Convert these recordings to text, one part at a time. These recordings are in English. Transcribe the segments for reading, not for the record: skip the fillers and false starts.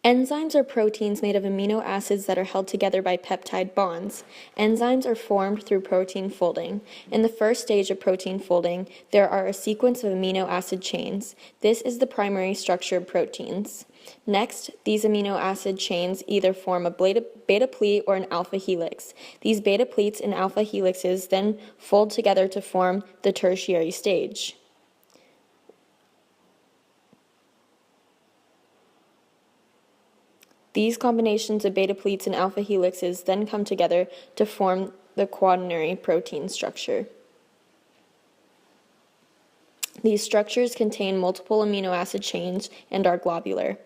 Enzymes are proteins made of amino acids that are held together by peptide bonds. Enzymes are formed through protein folding. In the first stage of protein folding, there are a sequence of amino acid chains. This is the primary structure of proteins. Next, these amino acid chains either form a beta pleat or an alpha helix. These beta pleats and alpha helixes then fold together to form the tertiary stage. These combinations of beta pleats and alpha helixes then come together to form the quaternary protein structure. These structures contain multiple amino acid chains and are globular.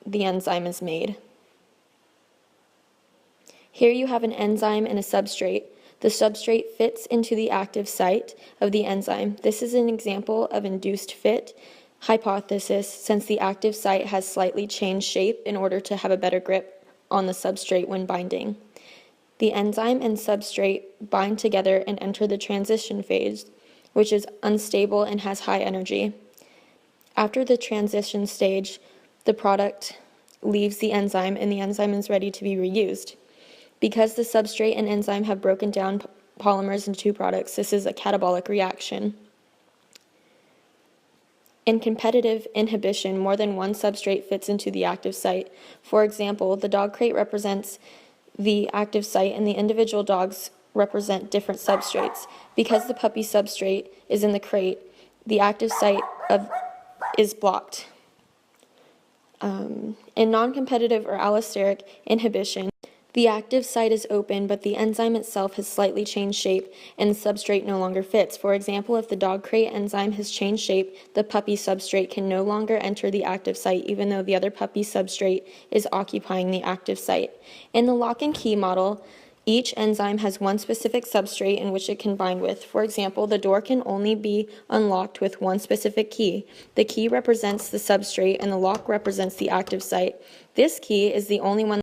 The enzyme is made. Here you have an enzyme and a substrate. The substrate fits into the active site of the enzyme. This is an example of induced fit hypothesis, since the active site has slightly changed shape in order to have a better grip on the substrate when binding. The enzyme and substrate bind together and enter the transition phase, which is unstable and has high energy. After the transition stage, the product leaves the enzyme and the enzyme is ready to be reused. Because the substrate and enzyme have broken down polymers into two products, this is a catabolic reaction. In competitive inhibition, more than one substrate fits into the active site. For example, the dog crate represents the active site and the individual dogs represent different substrates. Because the puppy substrate is in the crate, the active site is blocked. In non-competitive or allosteric inhibition, the active site is open, but the enzyme itself has slightly changed shape and the substrate no longer fits. For example, if the dog crate enzyme has changed shape, the puppy substrate can no longer enter the active site, even though the other puppy substrate is occupying the active site. In the lock and key model, each enzyme has one specific substrate in which it can bind with. For example, the door can only be unlocked with one specific key. The key represents the substrate and the lock represents the active site. This key is the only one